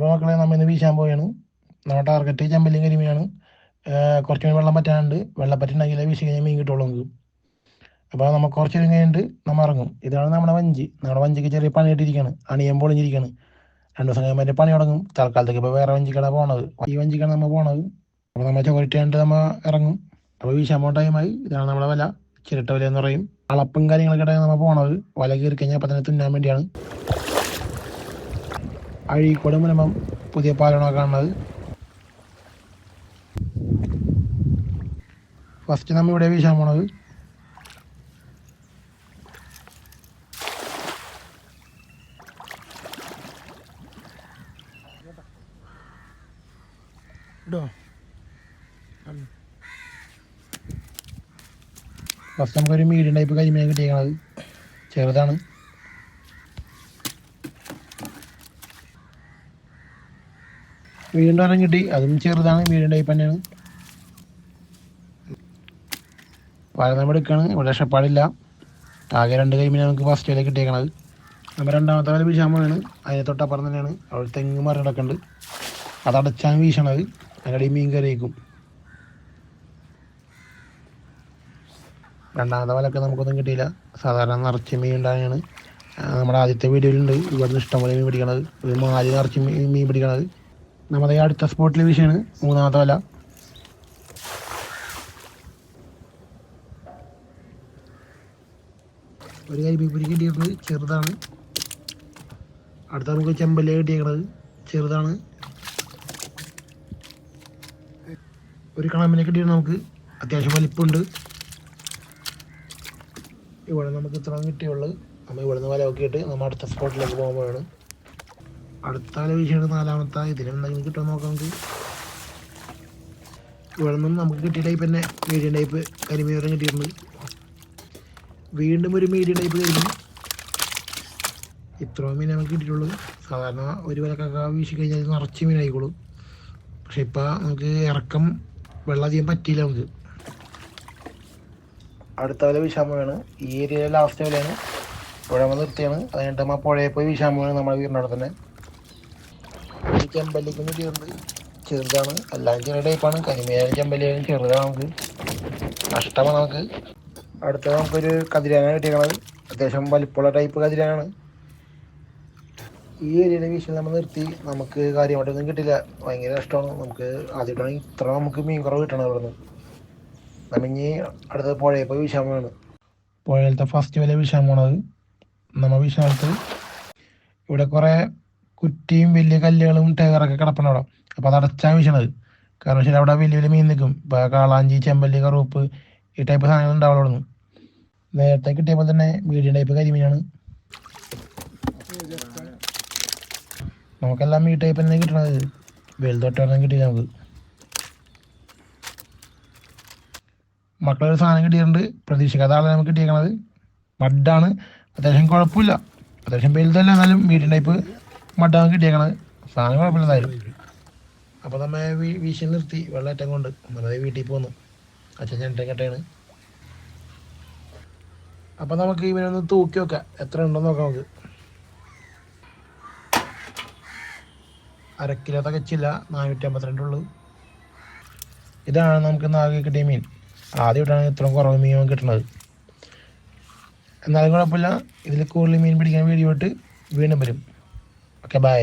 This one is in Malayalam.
അപ്പോൾ മക്കളെ നമ്മൾ ഇന്ന് വീശാൻ പോവുകയാണ്. നമ്മുടെ ടാർഗറ്റ് ചെമ്പല്ലിയും കരിമീനാണ്. കുറച്ച് മീൻ വെള്ളം പറ്റാനുണ്ട്. വെള്ളം പറ്റുണ്ടെങ്കിലേ വീശി കഴിഞ്ഞാൽ മീൻ കിട്ടുള്ളൂ നമുക്ക്. അപ്പോൾ നമ്മൾ കുറച്ച് നേരം കഴിഞ്ഞിട്ട് നമ്മൾ ഇറങ്ങും. ഇതാണ് നമ്മുടെ വഞ്ചി. നമ്മുടെ വഞ്ചിക്ക് ചെറിയ പണി ഇട്ടിരിക്കുകയാണ്. അണിയൻ പൊളിഞ്ഞിരിക്കുകയാണ്. 2 ദിവസം കഴിയുമ്പോൾ അതിൻ്റെ പണി തുടങ്ങും. തൽക്കാലത്തേക്ക് ഇപ്പോൾ വേറെ വഞ്ചിക്കാണ് പോണത്. ഈ വഞ്ചിക്കാണ് നമ്മൾ പോണത്. അപ്പോൾ നമ്മൾ ചോറിട്ടാണ്ട് നമ്മൾ ഇറങ്ങും. അപ്പോൾ വീശാൻ പോകുന്ന ടൈമായി. ഇതാണ് നമ്മുടെ വില. ചിരട്ട വില എന്ന് പറയും. അളപ്പും കാര്യങ്ങളൊക്കെ ആയിട്ടാണ് നമ്മൾ പോണത്. വല കയറി കഴിഞ്ഞാൽ അപ്പം തന്നെ തിന്നാൻ വേണ്ടിയാണ്. അഴീക്കോട് മുനമ്പം പുതിയ പാലമാണ് കാണുന്നത്. ഫസ്റ്റ് നമ്മൾ ഇവിടെ വീശാൻ പോണത്. ഫസ്റ്റ് നമുക്കൊരു മീഡിയം ടൈപ്പ് കരിമീൻ കിട്ടിയേക്കണത്. ചെറുതാണ്. വീണ്ടും ഒരെണ്ണം കിട്ടി. അതും ചെറുതാണ്. മീഡിയം ടൈപ്പ് തന്നെയാണ്. വല നമ്മൾ എടുക്കുകയാണ്. ഇവിടെ രക്ഷപ്പാടില്ല. ആകെ 2 കരിമീൻ നമുക്ക് ഫസ്റ്റ് വല കിട്ടിയേക്കണത്. നമ്മൾ രണ്ടാമത്തെ വല വീശാൻ പോവാണ്. അതിനെ തൊട്ടപ്പുറം തന്നെയാണ്. അവിടെ തെങ്ങ് മരം കിടക്കുന്നുണ്ട്. അതടച്ചാണ് വീശണത്. അതിൻ്റെ മീൻ കറിയിക്കും. രണ്ടാമത്തെ വലൊക്കെ നമുക്കൊന്നും കിട്ടിയില്ല. സാധാരണ നിറച്ച് മീൻ ഉണ്ടായാണ്. നമ്മുടെ ആദ്യത്തെ വീഡിയോയിലുണ്ട് ഇവിടുന്ന് ഇഷ്ടംപോലെ മീൻ പിടിക്കണത്. ഒരു 4 നിറച്ച് മീൻ പിടിക്കണത്. നമ്മുടെ അടുത്ത സ്പോട്ടിൽ വീശാണ് മൂന്നാമത്തെ വല. ഒരു കരിമീൻ കിട്ടിയത് ചെറുതാണ്. അടുത്ത നമുക്ക് ചെമ്പല്ലി കിട്ടിയേക്കണത്. ചെറുതാണ്. ഒരു കണമ്പിനെ കിട്ടിയത് നമുക്ക് അത്യാവശ്യം വലിപ്പമുണ്ട്. ഇവിടെ നമുക്ക് ഇത്ര കിട്ടിയുള്ളൂ. നമ്മൾ ഇവിടെ നിന്ന് വല നോക്കിയിട്ട് നമ്മൾ അടുത്ത സ്പോട്ടിലേക്ക് പോകുമ്പോഴാണ്. അടുത്ത വല വീശിയാണ് 4ാമത്തെ. ഇതിലെന്തെങ്കിലും കിട്ടുമെന്ന് നോക്കാം നമുക്ക്. ഇവിടെ നിന്നും നമുക്ക് കിട്ടിയ ടൈപ്പ് തന്നെ മീഡിയം ടൈപ്പ് കരിമീൻ വരെ കിട്ടിയിട്ടുണ്ട്. വീണ്ടും ഒരു മീഡിയം ടൈപ്പ് കരിമീൻ. ഇത്രയും മീൻ നമുക്ക് കിട്ടിയിട്ടുള്ളൂ. സാധാരണ ഒരു വലക്കൊക്കെ വീശി കഴിഞ്ഞാൽ നിറച്ച് മീനായിക്കോളും. പക്ഷെ ഇപ്പം നമുക്ക് ഇറക്കം വെള്ളം അധികം പറ്റിയില്ല നമുക്ക്. അടുത്ത വല വീശാൻ പോവാണ്. ഈ ഏരിയയിലെ ലാസ്റ്റ് വലയാണ്. ഇവിടെ നമ്മൾ നിർത്തിയാണ്. അത് കഴിഞ്ഞിട്ട് നമ്മൾ പുഴയിൽ പോയി വീശാൻ പോവാണ്. നമ്മുടെ വീടിൻ്റെ അവിടെ തന്നെ. ഈ ചെമ്പല്ലിക്കും കിട്ടിയിട്ടുണ്ട്. ചെറുതാണ്. എല്ലാം ചെറിയ ടൈപ്പാണ്. കരിമീനും ചെമ്പല്ലിയും ചെറുതാണ്. നമുക്ക് നഷ്ടമാണ് നമുക്ക്. അടുത്തത് നമുക്കൊരു കതിരാനാണ് കിട്ടിയത്. അത്യാവശ്യം വലിപ്പമുള്ള ടൈപ്പ് കതിരാനാണ്. ഈ ഏരിയയിലെ വീശിൽ നമ്മൾ നിർത്തി. നമുക്ക് കാര്യമായിട്ടൊന്നും കിട്ടില്ല. ഭയങ്കര നഷ്ടമാണ് നമുക്ക്. ആദ്യമായിട്ടാണ് ഇത്ര നമുക്ക് മീൻ കുറവ് കിട്ടണം ഇവിടെ നിന്ന്. നമ്മിഞ്ഞ് അടുത്ത പുഴയിൽ പോയി വീശാൻ പോവാണ്. പുഴയിലത്തെ ഫസ്റ്റ് വല വീശാൻ പോണത്. നമ്മൾ വീശാനത്ത് ഇവിടെ കുറേ കുറ്റിയും വലിയ കല്ലുകളും ടയറൊക്കെ കിടപ്പുണ്ട് അവിടെ. അപ്പോൾ അത് അടച്ചാണ് വീശണത്. കാരണം വെച്ചാൽ അവിടെ വലിയ വലിയ മീൻ നിൽക്കും. ഇപ്പോൾ കാളാഞ്ചി, ചെമ്പല്ലി, കറുപ്പ് ഈ ടൈപ്പ് സാധനങ്ങൾ ഉണ്ടാവും അവിടെ നിന്ന്. നേരത്തെ കിട്ടിയപ്പോൾ തന്നെ മീഡിയം ടൈപ്പ് കരിമീനാണ്. നമുക്കെല്ലാം ഈ ടൈപ്പ് തന്നെ കിട്ടണത്. വലുതൊട്ടൊന്നും കിട്ടിയില്ല നമുക്ക്. മക്കളൊരു സാധനം കിട്ടിയിട്ടുണ്ട്. പ്രതീക്ഷിക്കാത്ത ആളെ നമുക്ക് കിട്ടിയേക്കണത്. മഡാണ്. അത്യാവശ്യം കുഴപ്പമില്ല. അത്യാവശ്യം വലുതല്ല, എന്നാലും മീഡിയം ടൈപ്പ് മഡാണ് കിട്ടിയേക്കണത്. സാധനം കുഴപ്പമില്ല എന്തായാലും. അപ്പോൾ നമ്മൾ വീശി നിർത്തി വെള്ളമേറ്റം കൊണ്ട് നമ്മളത് വീട്ടിൽ പോന്നു. അച്ഛൻ ചെണ്ടയും. അപ്പോൾ നമുക്ക് ഇവനൊന്ന് തൂക്കി നോക്കാം എത്ര ഉണ്ടെന്ന് നോക്കാം നമുക്ക്. 1/2 കിലോ തികച്ചില്ല. 452 ഉള്ളൂ. ഇതാണ് നമുക്ക് നാഗെ കിട്ടിയ മീൻ. ആദ്യമായിട്ടാണ് ഇത്രയും കുറവ് മീൻ കിട്ടുന്നത്. എന്നാലും കുഴപ്പമില്ല. ഇതിൽ കൂടുതൽ മീൻ പിടിക്കാൻ വീഡിയോ ഇട്ട് വീണ്ടും വരും. Okay, by.